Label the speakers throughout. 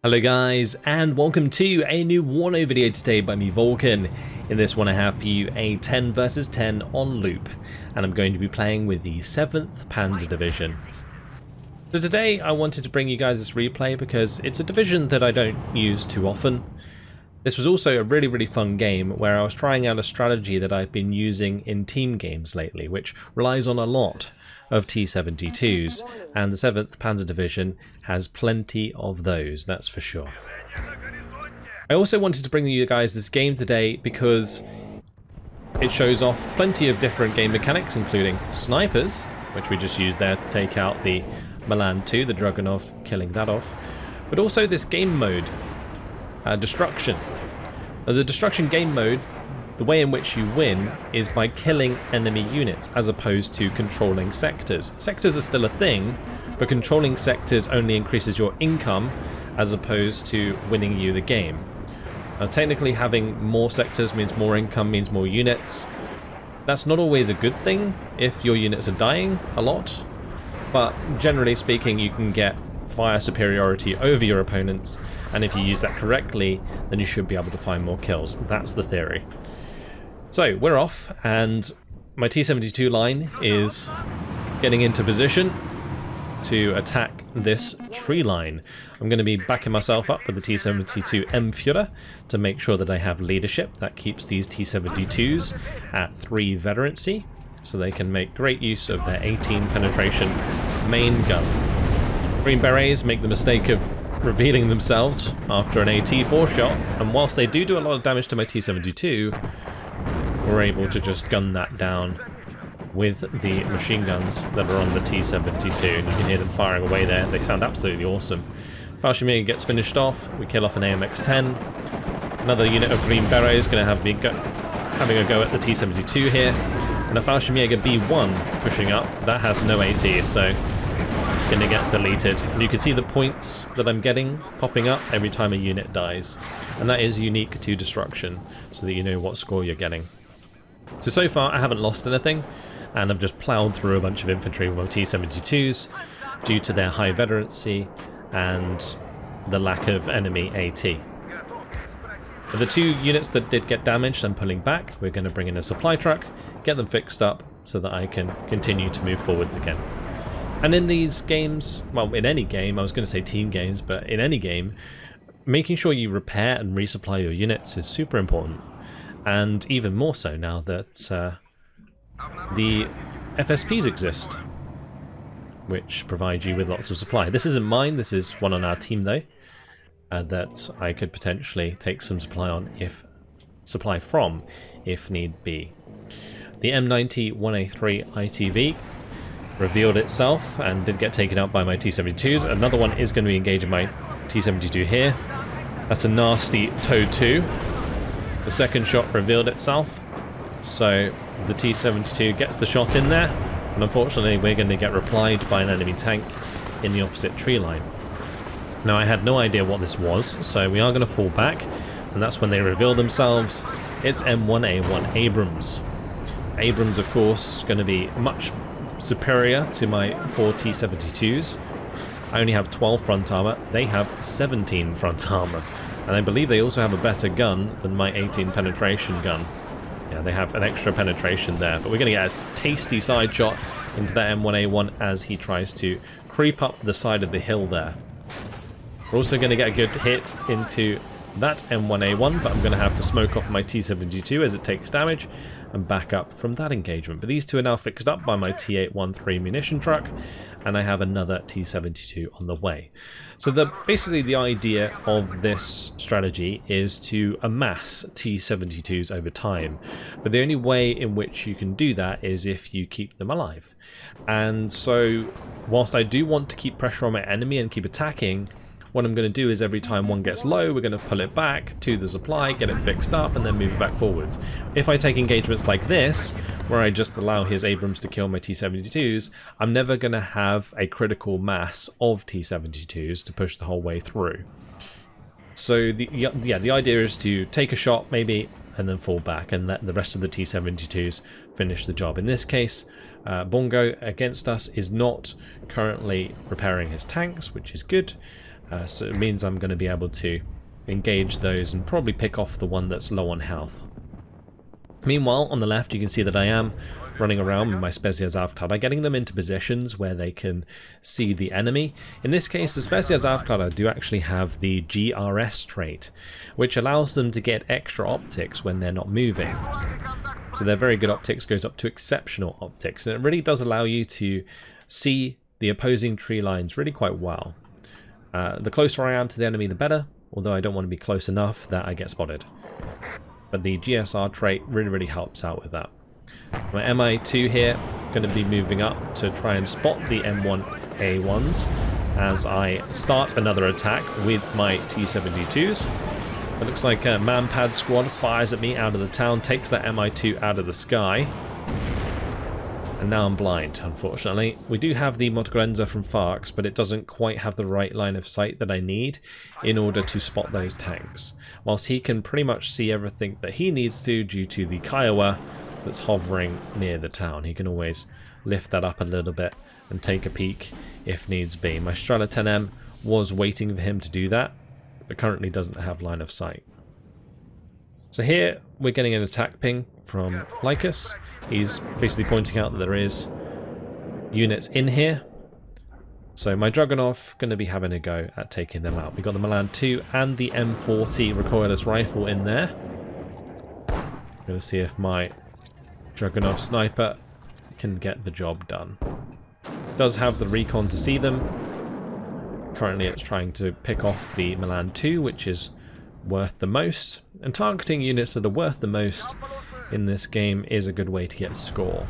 Speaker 1: Hello guys, and welcome to a new WARNO video today by me, Vulcan. In this one I have for you a 10 versus 10 on loop, and I'm going to be playing with the 7th Panzerdivision. So today I wanted to bring you guys this replay because it's a division that I don't use too often. This was also a really fun game where I was trying out a strategy that I've been using in team games lately, which relies on a lot of T-72s, and the 7th Panzer Division has plenty of those, that's for sure. I also wanted to bring you guys this game today because it shows off plenty of different game mechanics, including snipers, which we just used there to take out the Milan 2, the Dragunov, killing that off, but also this game mode, Destruction. The Destruction game mode, the way in which you win is by killing enemy units as opposed to controlling sectors. Sectors are still a thing, but controlling sectors only increases your income as opposed to winning you the game. Now, technically having more sectors means more income, means more units. That's not always a good thing if your units are dying a lot, but generally speaking you can get fire superiority over your opponents, and if you use that correctly then you should be able to find more kills. That's the theory. So we're off, and my T-72 line is getting into position to attack this tree line. I'm going to be backing myself up with the T-72 Führer to make sure that I have leadership. That keeps these T-72s at 3 veterancy, so they can make great use of their 18 penetration main gun. Green Berets make the mistake of revealing themselves after an AT4 shot, and whilst they do a lot of damage to my T-72, we're able to just gun that down with the machine guns that are on the T-72, and you can hear them firing away there. They sound absolutely awesome. Fallschirmjäger gets finished off, we kill off an AMX-10. Another unit of Green Beret is going to having a go at the T-72 here, and a Fallschirmjäger B1 pushing up. That has no AT, so gonna get deleted, and you can see the points that I'm getting popping up every time a unit dies, and that is unique to Destruction, so that you know what score you're getting. So far I haven't lost anything, and I've just ploughed through a bunch of infantry with my T-72s due to their high veterancy and the lack of enemy AT. For the 2 units that did get damaged, I'm pulling back. We're going to bring in a supply truck, get them fixed up so that I can continue to move forwards again. And in these games, well, in any game, I was going to say team games, but in any game, making sure you repair and resupply your units is super important. And even more so now that the FSPs exist, which provide you with lots of supply. This isn't mine, this is one on our team though, that I could potentially take some supply from if need be. The M90-1A3 ITV revealed itself and did get taken out by my T-72s. Another one is going to be engaging my T-72 here. That's a nasty TOW 2. The second shot revealed itself, so the T-72 gets the shot in there, and unfortunately we're going to get replied by an enemy tank in the opposite tree line. Now I had no idea what this was, so we are going to fall back, and that's when they reveal themselves. It's M1A1 Abrams. Abrams, of course, going to be much superior to my poor T-72s. I only have 12 front armor, they have 17 front armor, and I believe they also have a better gun than my 18 penetration gun. Yeah, they have an extra penetration there, but we're going to get a tasty side shot into that M1A1 as he tries to creep up the side of the hill there. We're also going to get a good hit into that M1A1, but I'm going to have to smoke off my T-72 as it takes damage and back up from that engagement. But these two are now fixed up by my T-813 munition truck, and I have another T-72 on the way. So basically the idea of this strategy is to amass T-72s over time, but the only way in which you can do that is if you keep them alive. And so whilst I do want to keep pressure on my enemy and keep attacking, what I'm going to do is every time one gets low, we're going to pull it back to the supply, get it fixed up, and then move it back forwards. If I take engagements like this, where I just allow his Abrams to kill my T-72s, I'm never going to have a critical mass of T-72s to push the whole way through. So the idea is to take a shot maybe, and then fall back, and let the rest of the T-72s finish the job. In this case, Bongo against us is not currently repairing his tanks, which is good. So it means I'm going to be able to engage those and probably pick off the one that's low on health. Meanwhile, on the left you can see that I am running around with my Spezies Aufklärer, getting them into positions where they can see the enemy. In this case, the Spezies Aufklärer do actually have the GRS trait, which allows them to get extra optics when they're not moving. So their very good optics goes up to exceptional optics, and it really does allow you to see the opposing tree lines really quite well. The closer I am to the enemy, the better, although I don't want to be close enough that I get spotted. But the GSR trait really helps out with that. My MI2 here going to be moving up to try and spot the M1A1s as I start another attack with my T-72s. It looks like a Manpad squad fires at me out of the town, takes that MI2 out of the sky. And now I'm blind, unfortunately. We do have the Motogrenza from Farx, but it doesn't quite have the right line of sight that I need in order to spot those tanks. Whilst he can pretty much see everything that he needs to due to the Kiowa that's hovering near the town. He can always lift that up a little bit and take a peek if needs be. My Strela 10M was waiting for him to do that, but currently doesn't have line of sight. So here we're getting an attack ping from Lycus. He's basically pointing out that there is units in here. So my Dragunov going to be having a go at taking them out. We've got the Milan 2 and the M40 recoilless rifle in there. I'm going to see if my Dragunov sniper can get the job done. It does have the recon to see them. Currently it's trying to pick off the Milan 2, which is worth the most. And targeting units that are worth the most in this game is a good way to get a score.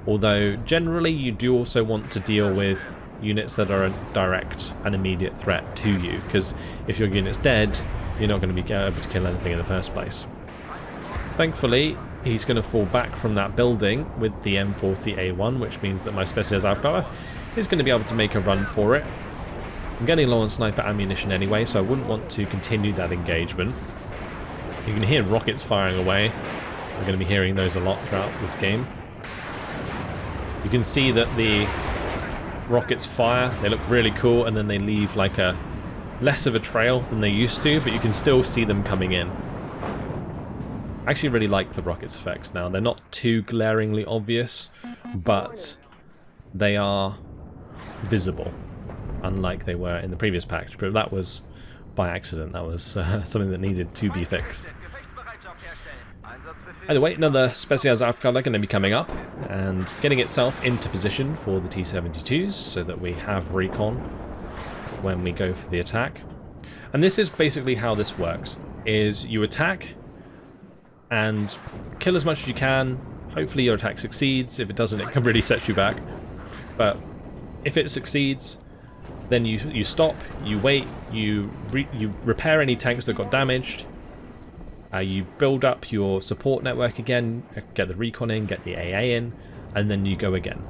Speaker 1: Although generally you do also want to deal with units that are a direct and immediate threat to you, because if your unit's dead, you're not going to be able to kill anything in the first place. Thankfully, he's going to fall back from that building with the M40A1, which means that my Spezies Aufklärer is going to be able to make a run for it. I'm getting low on sniper ammunition anyway, so I wouldn't want to continue that engagement. You can hear rockets firing away. We're going to be hearing those a lot throughout this game. You can see that the rockets fire, they look really cool, and then they leave like a less of a trail than they used to, but you can still see them coming in. I actually really like the rockets effects now. They're not too glaringly obvious, but they are visible, unlike they were in the previous patch. But that was by accident. That was something that needed to be fixed. Either way, another Spezies Aufklärer going to be coming up and getting itself into position for the T-72s so that we have recon when we go for the attack. And this is basically how this works, is you attack and kill as much as you can. Hopefully your attack succeeds. If it doesn't, it can really set you back. But if it succeeds, then you stop, you wait, you repair any tanks that got damaged, you build up your support network again, get the recon in, get the AA in, and then you go again.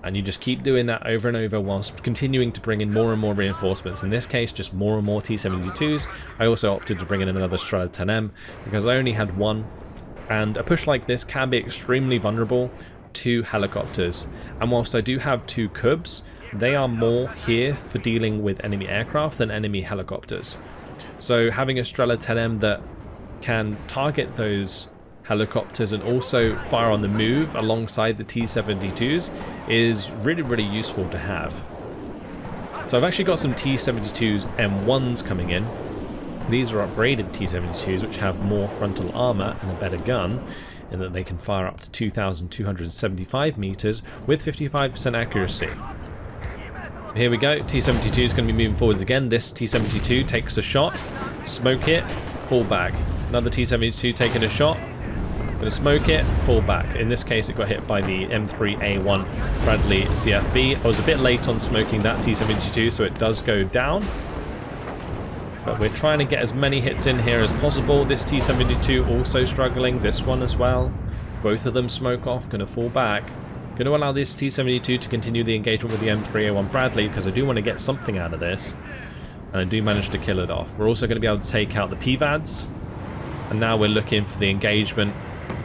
Speaker 1: And you just keep doing that over and over whilst continuing to bring in more and more reinforcements. In this case, just more and more T-72s. I also opted to bring in another Strela 10M because I only had one. And a push like this can be extremely vulnerable to helicopters. And whilst I do have 2 Cubs, they are more here for dealing with enemy aircraft than enemy helicopters. So having a Strela 10M that can target those helicopters and also fire on the move alongside the T-72s is really useful to have. So I've actually got some T-72s M1s coming in. These are upgraded T-72s which have more frontal armor and a better gun, in that they can fire up to 2,275 meters with 55% accuracy. Here we go, T-72 is going to be moving forwards again. This T-72 takes a shot, smoke it, fall back. Another T-72 taking a shot, going to smoke it, fall back. In this case it got hit by the M3A1 Bradley CFB. I was a bit late on smoking that T-72, so it does go down. But we're trying to get as many hits in here as possible. This T-72 also struggling, this one as well. Both of them smoke off, going to fall back. Going to allow this T-72 to continue the engagement with the M3A1 Bradley because I do want to get something out of this. And I do manage to kill it off. We're also going to be able to take out the PVADs. And now we're looking for the engagement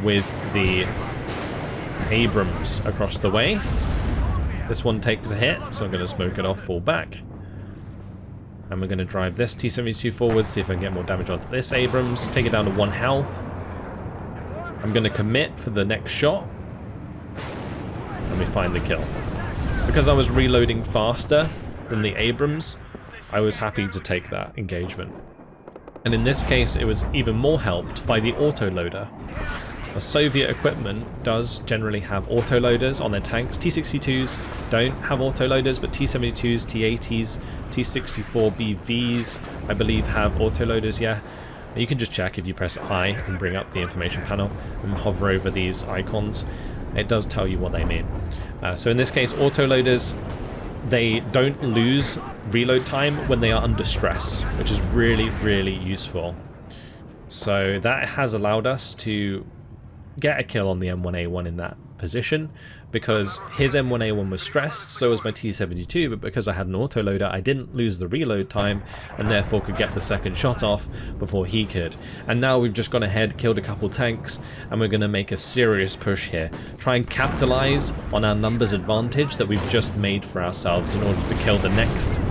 Speaker 1: with the Abrams across the way. This one takes a hit, so I'm going to smoke it off, fall back. And we're going to drive this T-72 forward, see if I can get more damage onto this Abrams, take it down to 1 health. I'm going to commit for the next shot. And we find the kill. Because I was reloading faster than the Abrams, I was happy to take that engagement. And in this case, it was even more helped by the autoloader. Soviet equipment does generally have autoloaders on their tanks. T-62s don't have autoloaders, but T-72s, T-80s, T-64BVs, I believe, have autoloaders, yeah. You can just check if you press I and bring up the information panel and hover over these icons. It does tell you what they mean. So in this case, autoloaders, they don't lose reload time when they are under stress, which is really, really useful. So that has allowed us to get a kill on the M1A1 in that position, because his M1A1 was stressed, so was my T-72, but because I had an autoloader, I didn't lose the reload time, and therefore could get the second shot off before he could. And now we've just gone ahead, killed a couple tanks, and we're going to make a serious push here. Try and capitalize on our numbers advantage that we've just made for ourselves in order to kill the next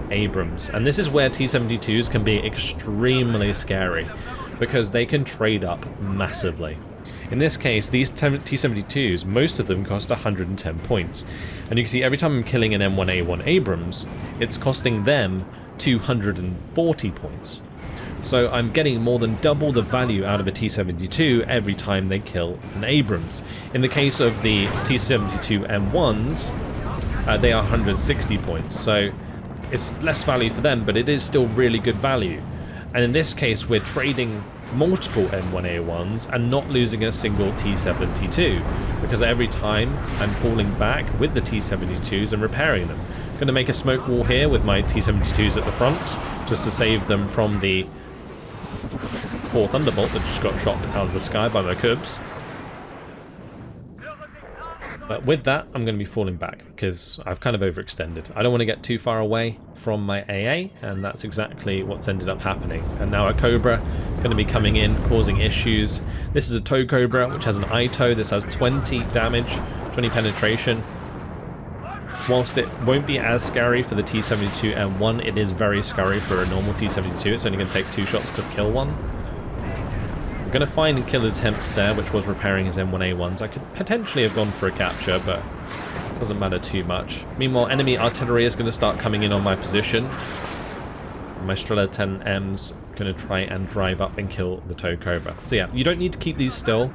Speaker 1: Abrams. And this is where T-72s can be extremely scary, because they can trade up massively. In this case, these T-72s, most of them cost 110 points. And you can see every time I'm killing an M1A1 Abrams, it's costing them 240 points. So I'm getting more than double the value out of a T-72 every time they kill an Abrams. In the case of the T-72 M1s, they are 160 points. So it's less value for them, but it is still really good value. And in this case, we're trading multiple M1A1s and not losing a single T-72, because every time I'm falling back with the T-72s and repairing them. I'm going to make a smoke wall here with my T-72s at the front, just to save them from the poor Thunderbolt that just got shot out of the sky by my Cubs. But with that, I'm going to be falling back, because I've kind of overextended. I don't want to get too far away from my AA, and that's exactly what's ended up happening. And now a Cobra going to be coming in, causing issues. This is a tow Cobra, which has an ITO. This has 20 damage, 20 penetration. Whilst it won't be as scary for the T-72 M1, it is very scary for a normal T-72. It's only going to take 2 shots to kill one. I'm going to find and kill his Hemp there, which was repairing his M1A1s. I could potentially have gone for a capture, but it doesn't matter too much. Meanwhile, enemy artillery is going to start coming in on my position. My Strela 10M's going to try and drive up and kill the tow Cobra. So yeah, you don't need to keep these still.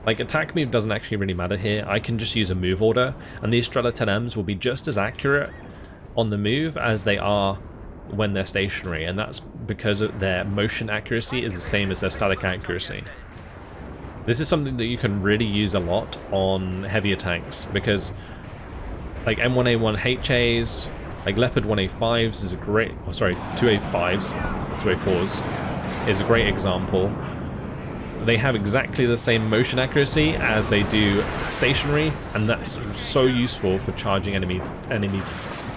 Speaker 1: Like, attack move doesn't actually really matter here. I can just use a move order, and these Strela 10M's will be just as accurate on the move as they are when they're stationary, and that's because their motion accuracy is the same as their static accuracy. This is something that you can really use a lot on heavier tanks, because like M1A1 HAs, like Leopard 1A5s is a great, 2A5s, 2A4s is a great example. They have exactly the same motion accuracy as they do stationary, and that's so useful for charging enemy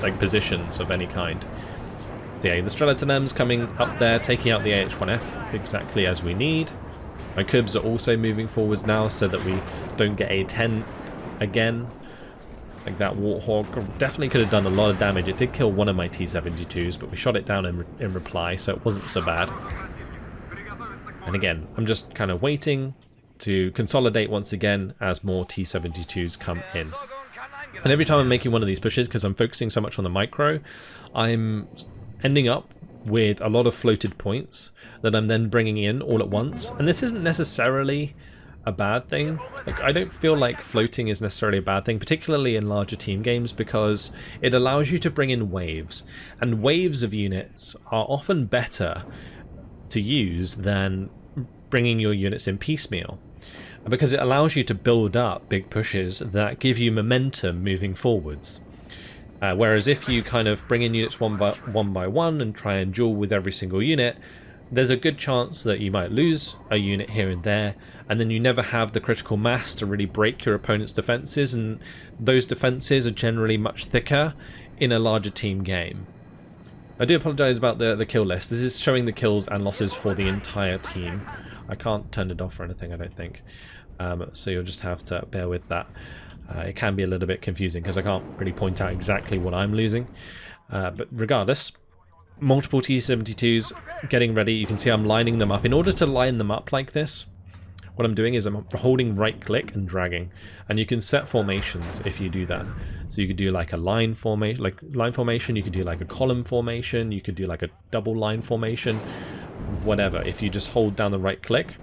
Speaker 1: like positions of any kind. Yeah, the Strela 10M's coming up there, taking out the AH-1F exactly as we need. My Cubs are also moving forwards now so that we don't get a 10 again. Like that Warthog definitely could have done a lot of damage. It did kill one of my T-72s, but we shot it down in reply, so it wasn't so bad. And again, I'm just kind of waiting to consolidate once again as more T-72s come in. And every time I'm making one of these pushes, because I'm focusing so much on the micro, I'm ending up with a lot of floated points that I'm then bringing in all at once. And this isn't necessarily a bad thing. Like, I don't feel like floating is necessarily a bad thing, particularly in larger team games, because it allows you to bring in waves. And waves of units are often better to use than bringing your units in piecemeal, because it allows you to build up big pushes that give you momentum moving forwards. Whereas if you kind of bring in units one by one and try and duel with every single unit, there's a good chance that you might lose a unit here and there, and then you never have the critical mass to really break your opponent's defenses, and those defenses are generally much thicker in a larger team game. I do apologise about the kill list. This is showing the kills and losses for the entire team. I can't turn it off or anything, I don't think. So you'll just have to bear with that. It can be a little bit confusing because I can't really point out exactly what I'm losing. But regardless, multiple T-72s getting ready. You can see I'm lining them up. In order to line them up like this, what I'm doing is I'm holding right click and dragging, and you can set formations if you do that. So you could do like a line formation, you could do like a column formation, you could do like a double line formation, whatever, if you just hold down the right click.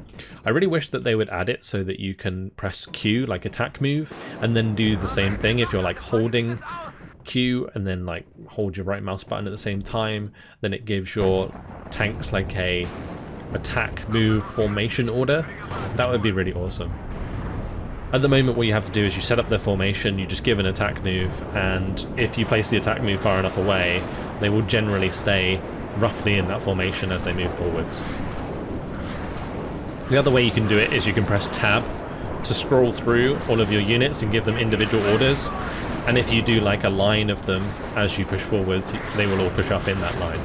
Speaker 1: I really wish that they would add it so that you can press Q, like attack move, and then do the same thing if you're like holding Q and then like hold your right mouse button at the same time, then it gives your tanks like a attack move formation order. That would be really awesome. At the moment what you have to do is you set up their formation, you just give an attack move, and if you place the attack move far enough away, they will generally stay roughly in that formation as they move forwards. The other way you can do it is you can press tab to scroll through all of your units and give them individual orders, and if you do like a line of them as you push forwards, they will all push up in that line.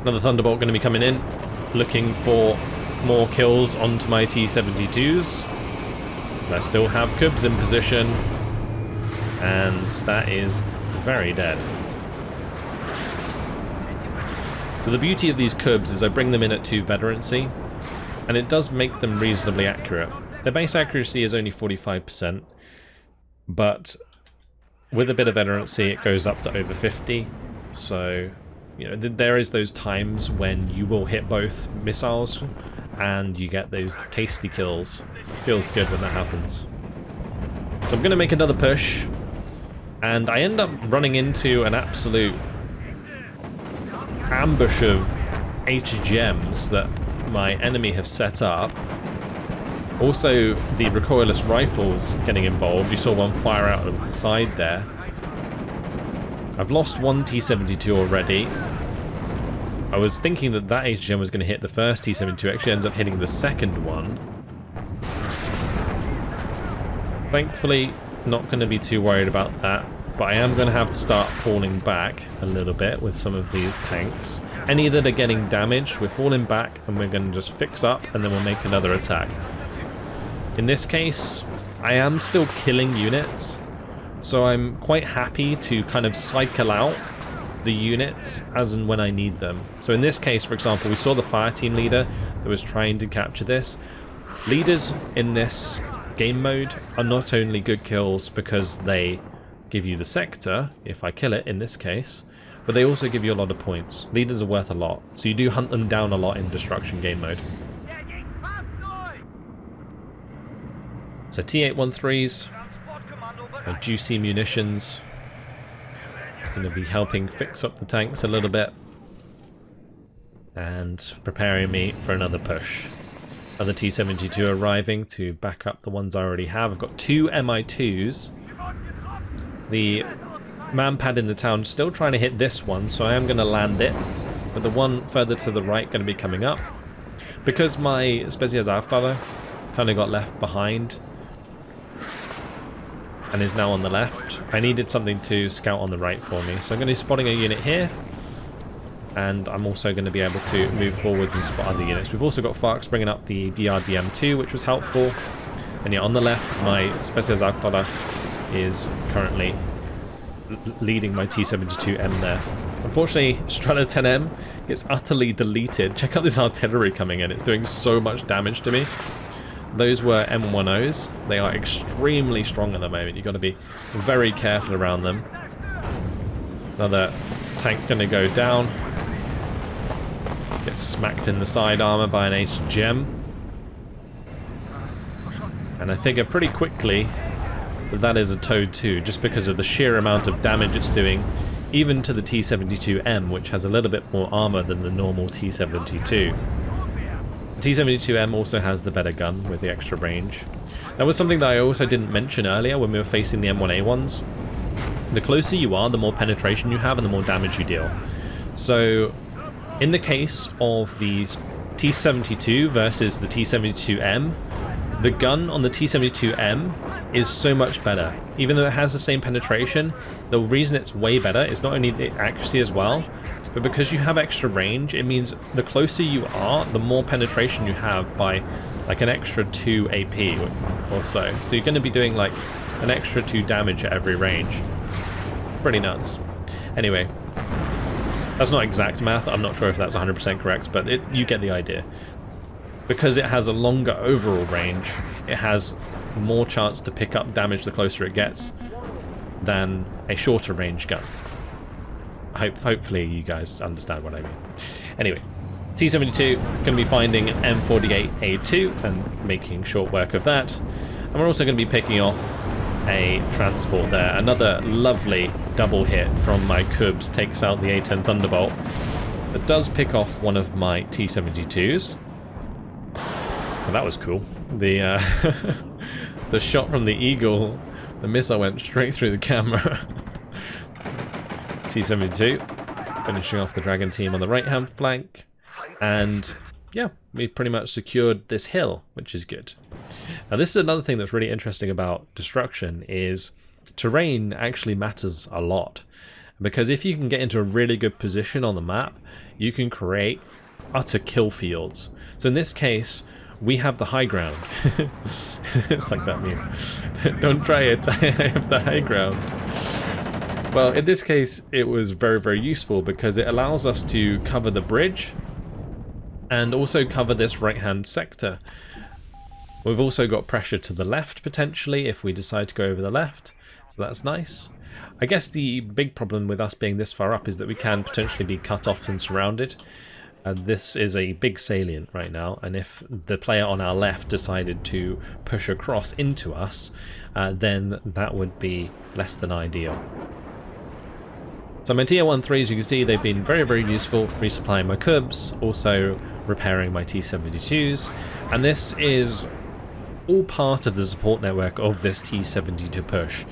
Speaker 1: Another Thunderbolt going to be coming in, looking for more kills onto my T-72s. I still have Cubs in position, and that is very dead. So the beauty of these Cubs is I bring them in at 2 veterancy, and it does make them reasonably accurate. Their base accuracy is only 45%, but with a bit of veterancy it goes up to over 50, so you know, there is those times when you will hit both missiles and you get those tasty kills. Feels good when that happens. So I'm going to make another push, and I end up running into an absolute ambush of HGMs that my enemy have set up. Also, the recoilless rifles getting involved. You saw one fire out of the side there. I've lost one T-72 already. I was thinking that that HGM was going to hit the first T-72, actually ends up hitting the second one. Thankfully, not going to be too worried about that, but I am going to have to start falling back a little bit with some of these tanks. Any that are getting damaged, we're falling back and we're going to just fix up and then we'll make another attack. In this case, I am still killing units, so I'm quite happy to kind of cycle out the units as and when I need them. So in this case, for example, we saw the fire team leader that was trying to capture this. Leaders in this game mode are not only good kills because they give you the sector, if I kill it in this case, but they also give you a lot of points. Leaders are worth a lot, so you do hunt them down a lot in destruction game mode. So T-813s, juicy munitions, going to be helping fix up the tanks a little bit and preparing me for another push. Another T-72 arriving to back up the ones I already have. I've got 2 Mi-2s. The man-pad in the town still trying to hit this one, so I am going to land it, but the one further to the right going to be coming up. Because my Spezialzaufgabe kind of got left behind and is now on the left, I needed something to scout on the right for me. So I'm going to be spotting a unit here, and I'm also going to be able to move forwards and spot other units. We've also got Farks bringing up the BRDM2, which was helpful. And yeah, on the left, my Spezialzaufgabe is currently leading my T-72M there. Unfortunately, Strela 10M gets utterly deleted. Check out this artillery coming in. It's doing so much damage to me. Those were M10s. They are extremely strong at the moment. You've got to be very careful around them. Another tank going to go down. Gets smacked in the side armor by an HGM. And I figure pretty quickly that that is a Toad 2, just because of the sheer amount of damage it's doing, even to the T-72M, which has a little bit more armor than the normal T-72. The T-72M also has the better gun with the extra range. That was something that I also didn't mention earlier when we were facing the M1A1s. The closer you are, the more penetration you have and the more damage you deal. So in the case of the T-72 versus the T-72M, the gun on the T-72M is so much better. Even though it has the same penetration, the reason it's way better is not only the accuracy as well, but because you have extra range, it means the closer you are, the more penetration you have by like an extra 2 AP or so. So you're going to be doing like an extra 2 damage at every range. Pretty nuts. Anyway, That's not exact math, I'm not sure if that's 100% correct, but you get the idea. Because it has a longer overall range, it has more chance to pick up damage the closer it gets than a shorter range gun. Hopefully you guys understand what I mean. Anyway, T-72 going to be finding M48A2 and making short work of that. And we're also going to be picking off a transport there. Another lovely double hit from my Cubs takes out the A-10 Thunderbolt. It does pick off one of my T-72s. Well, that was cool. The the shot from the Eagle, the missile went straight through the camera. T-72 finishing off the Dragon team on the right-hand flank. And yeah, we've pretty much secured this hill, which is good. Now this is another thing that's really interesting about destruction, is terrain actually matters a lot. Because if you can get into a really good position on the map, you can create utter kill fields. So in this case, we have the high ground. It's like that meme. Don't try it, I have the high ground. Well, in this case, it was very, very useful because it allows us to cover the bridge and also cover this right-hand sector. We've also got pressure to the left, potentially, if we decide to go over the left. So that's nice. I guess the big problem with us being this far up is that we can potentially be cut off and surrounded. This is a big salient right now, and if the player on our left decided to push across into us, then that would be less than ideal. So my Tier-1-3, as you can see, they've been very, very useful, resupplying my Cubs, also repairing my T-72s, and this is all part of the support network of this T-72 push.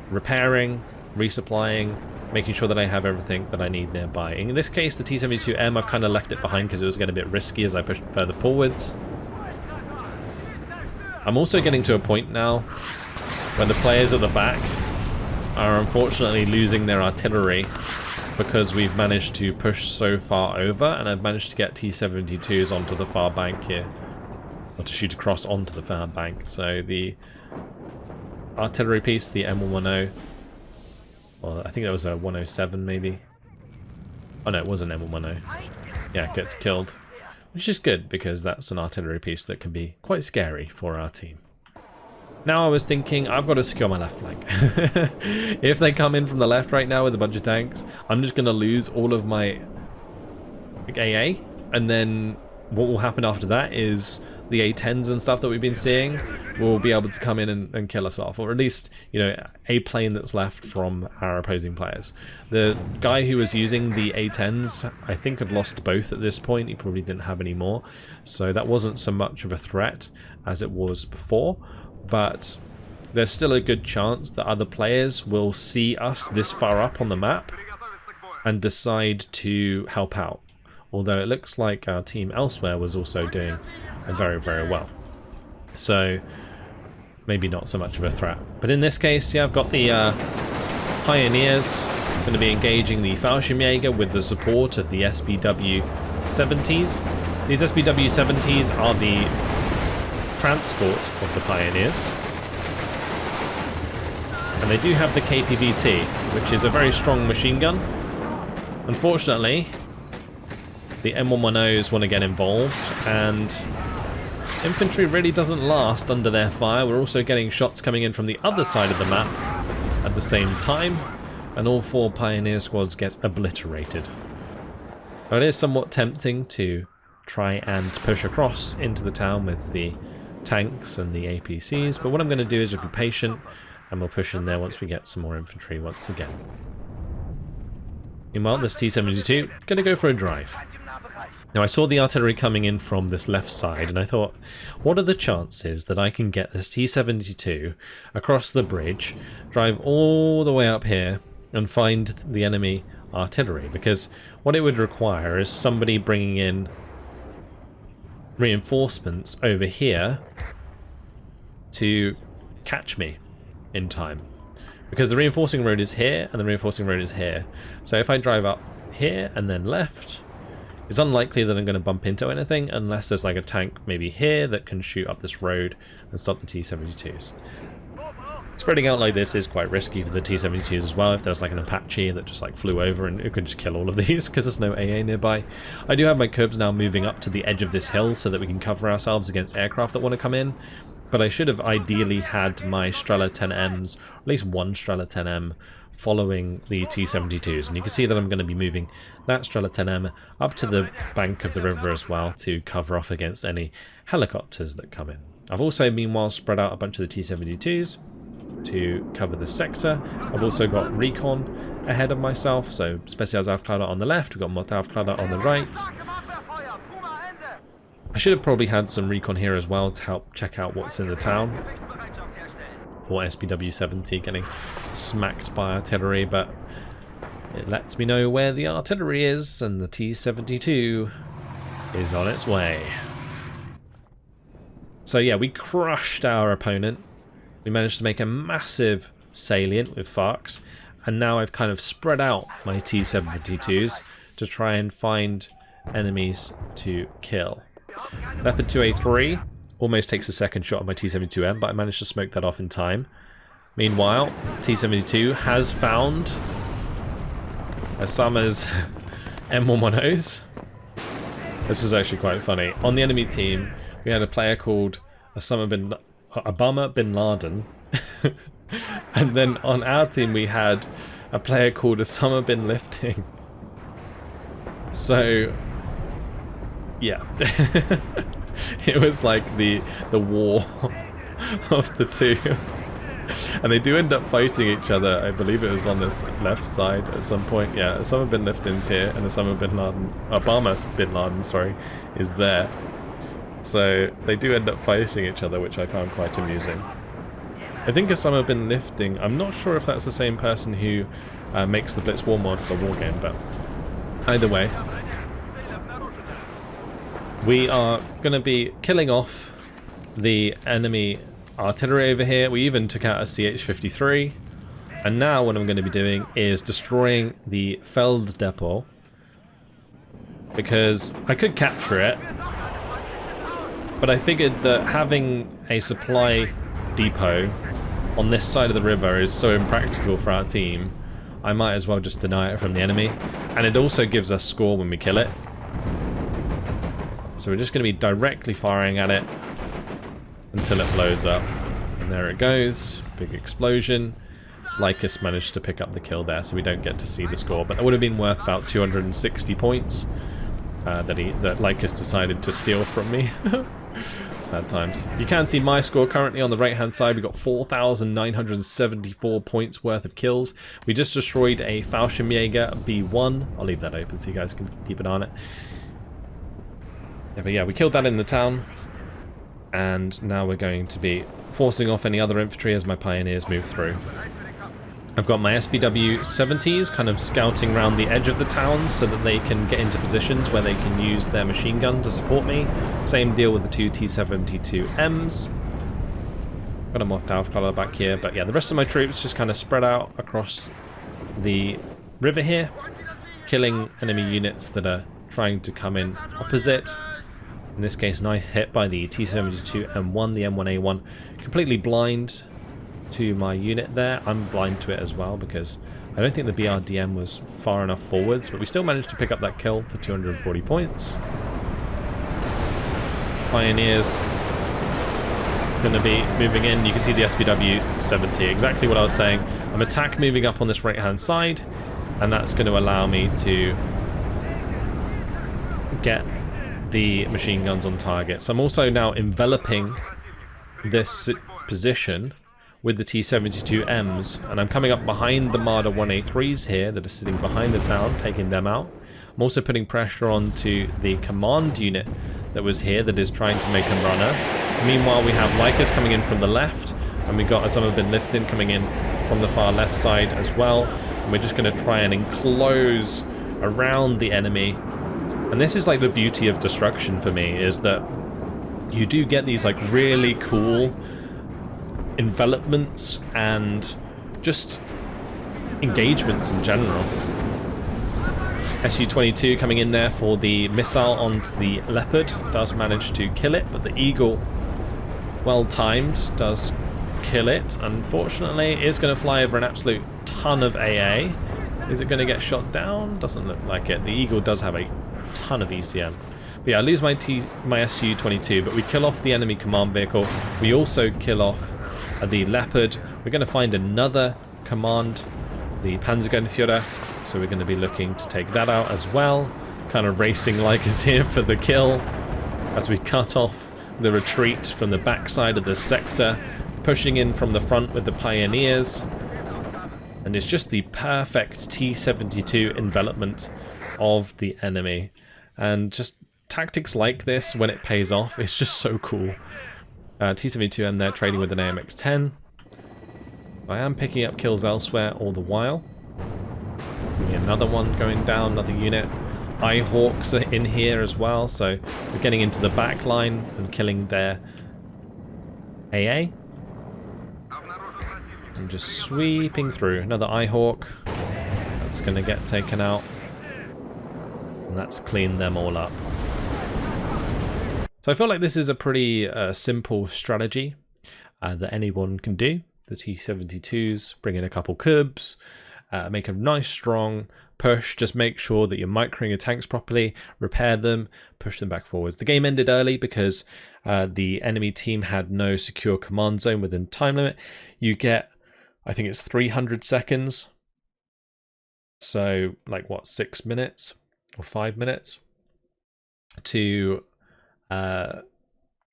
Speaker 1: Repairing, resupplying, making sure that I have everything that I need nearby. In this case, the T-72M, I've kind of left it behind because it was getting a bit risky as I pushed further forwards. I'm also getting to a point now when the players at the back are unfortunately losing their artillery because we've managed to push so far over, and I've managed to get T-72s onto the far bank here. Or to shoot across onto the far bank. So the artillery piece, the M110, well, I think that was a 107 maybe. Oh no, it was an M110. Yeah, it gets killed. Which is good, because that's an artillery piece that can be quite scary for our team. Now I was thinking, I've got to secure my left flank. If they come in from the left right now with a bunch of tanks, I'm just going to lose all of my AA, and then what will happen after that is the A-10s and stuff that we've been seeing will be able to come in and kill us off, or at least, you know, a plane that's left from our opposing players. The guy who was using the A-10s, I think, had lost both at this point. He probably didn't have any more, so that wasn't so much of a threat as it was before, but there's still a good chance that other players will see us this far up on the map and decide to help out. Although it looks like our team elsewhere was also doing very, very well. So maybe not so much of a threat. But in this case, yeah, I've got the Pioneers going to be engaging the Fallschirmjäger with the support of the SBW-70s. These SBW-70s are the transport of the Pioneers. And they do have the KPVT, which is a very strong machine gun. Unfortunately, the M110s want to get involved, and infantry really doesn't last under their fire. We're also getting shots coming in from the other side of the map at the same time, and all four Pioneer squads get obliterated. Now, it is somewhat tempting to try and push across into the town with the tanks and the APCs, but what I'm going to do is just be patient, and we'll push in there once we get some more infantry once again. Meanwhile, this T-72 is going to go for a drive. Now, I saw the artillery coming in from this left side, and I thought, what are the chances that I can get this T-72 across the bridge, drive all the way up here, and find the enemy artillery? Because what it would require is somebody bringing in reinforcements over here to catch me in time. Because the reinforcing road is here, and the reinforcing road is here. So if I drive up here and then left, it's unlikely that I'm going to bump into anything unless there's like a tank maybe here that can shoot up this road and stop the T-72s. Spreading out like this is quite risky for the T-72s as well. If there's like an Apache that just like flew over, and it could just kill all of these because there's no AA nearby. I do have my Cubs now moving up to the edge of this hill so that we can cover ourselves against aircraft that want to come in. But I should have ideally had my Strela 10Ms, or at least one Strela 10M, following the T-72s. And you can see that I'm going to be moving that Strela 10M up to the bank of the river as well to cover off against any helicopters that come in. I've also meanwhile spread out a bunch of the T-72s to cover the sector. I've also got recon ahead of myself, so Spezialsaufkleider on the left, we've got Mortaraufkleider on the right. I should have probably had some recon here as well to help check out what's in the town. Or SPW-70 getting smacked by artillery, but it lets me know where the artillery is, and the T-72 is on its way. So yeah, we crushed our opponent. We managed to make a massive salient with FARCs, and now I've kind of spread out my T-72s to try and find enemies to kill. Leopard 2A3 almost takes a second shot at my T-72M, but I managed to smoke that off in time. Meanwhile, T-72 has found Osama's M110s. This was actually quite funny. On the enemy team, we had a player called Obama bin Laden. And then on our team we had a player called Osama bin Lifting. So yeah. It was like the war of the two. And they do end up fighting each other. I believe it was on this left side at some point. Yeah, Osama bin Lifting's here, and Osama bin Laden, Obama bin Laden, sorry, is there. So they do end up fighting each other, which I found quite amusing. I think Osama bin Lifting, I'm not sure if that's the same person who makes the Blitz War mod for the war game, but either way, we are going to be killing off the enemy artillery over here. We even took out a CH-53, and now what I'm going to be doing is destroying the Feld Depot, because I could capture it, but I figured that having a supply depot on this side of the river is so impractical for our team, I might as well just deny it from the enemy. And it also gives us score when we kill it. So we're just going to be directly firing at it until it blows up. And there it goes. Big explosion. Lycus managed to pick up the kill there, so we don't get to see the score. But that would have been worth about 260 points that Lycus decided to steal from me. Sad times. You can see my score currently on the right hand side. We got 4,974 points worth of kills. We just destroyed a Fallschirmjäger B1. I'll leave that open so you guys can keep an eye on it. Yeah, but yeah, we killed that in the town, and now we're going to be forcing off any other infantry as my pioneers move through. I've got my SPW-70s kind of scouting around the edge of the town so that they can get into positions where they can use their machine gun to support me. Same deal with the two T-72Ms. Got a Mortaraufkleider back here, but yeah, the rest of my troops just kind of spread out across the river here, killing enemy units that are trying to come in opposite. In this case, nice hit by the T-72M1, the M1A1, completely blind to my unit there. I'm blind to it as well because I don't think the BRDM was far enough forwards, but we still managed to pick up that kill for 240 points. Pioneers going to be moving in. You can see the SPW-70, exactly what I was saying. I'm attack moving up on this right hand side, and that's going to allow me to get the machine guns on target. So I'm also now enveloping this position with the T-72Ms, and I'm coming up behind the Marder 1A3s here that are sitting behind the town, taking them out. I'm also putting pressure onto the command unit that was here that is trying to make a runner. Meanwhile, we have Lycus coming in from the left, and we've got Osama bin Lifting coming in from the far left side as well. And we're just going to try and enclose around the enemy. And this is like the beauty of destruction for me, is that you do get these like really cool envelopments and just engagements in general. Su-22 coming in there for the missile onto the Leopard, does manage to kill it, but the Eagle, well timed, does kill it. Unfortunately, it's going to fly over an absolute ton of AA. Is it going to get shot down? Doesn't look like it. The Eagle does have a ton of ECM. But yeah, I lose my Su-22, but we kill off the enemy command vehicle. We also kill off the Leopard. We're going to find another command, the Panzerdivision, so we're going to be looking to take that out as well. Kind of racing like us here for the kill as we cut off the retreat from the backside of the sector, pushing in from the front with the Pioneers. And it's just the perfect T-72 envelopment of the enemy. And just tactics like this, when it pays off, it's just so cool. T-72M there trading with an AMX-10. I am picking up kills elsewhere all the while. Another one going down, another unit. Hawks are in here as well, so we're getting into the back line and killing their AA. And just sweeping through. Another Hawk. That's going to get taken out. And that's cleaned them all up. So I feel like this is a pretty simple strategy that anyone can do. The T-72s, bring in a couple cubs, make a nice strong push, just make sure that you're microing your tanks properly, repair them, push them back forwards. The game ended early because the enemy team had no secure command zone within time limit. You get, I think it's 300 seconds. So like what, 6 minutes or 5 minutes to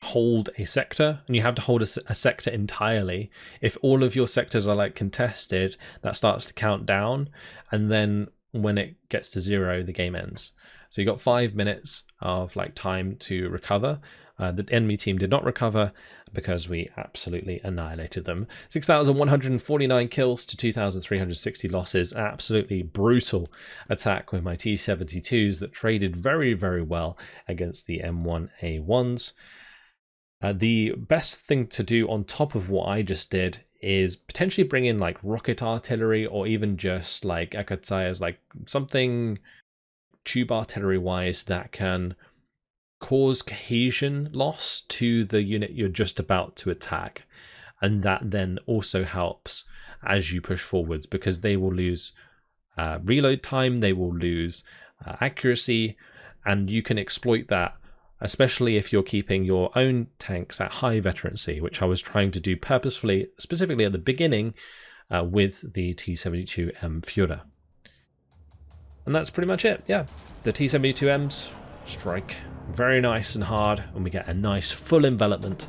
Speaker 1: hold a sector, and you have to hold a sector entirely. If all of your sectors are like contested, that starts to count down, and then when it gets to 0, the game ends. So you got 5 minutes of like time to recover. The enemy team did not recover because we absolutely annihilated them. 6,149 kills to 2,360 losses. Absolutely brutal attack with my T-72s that traded very, very well against the M1A1s. The best thing to do on top of what I just did is potentially bring in like rocket artillery, or even just like Akatsayas, like something tube artillery wise that can cause cohesion loss to the unit you're just about to attack, and that then also helps as you push forwards, because they will lose reload time, they will lose accuracy, and you can exploit that, especially if you're keeping your own tanks at high veterancy, which I was trying to do purposefully, specifically at the beginning with the T-72M Führer. And that's pretty much it. Yeah, the T-72Ms strike very nice and hard, and we get a nice full envelopment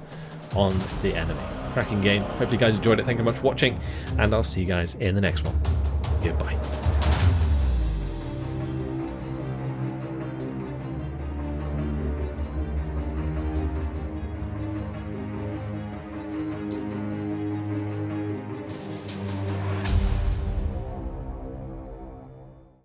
Speaker 1: on the enemy. Cracking game. Hopefully you guys enjoyed it. Thank you very much for watching, and I'll see you guys in the next one. Goodbye.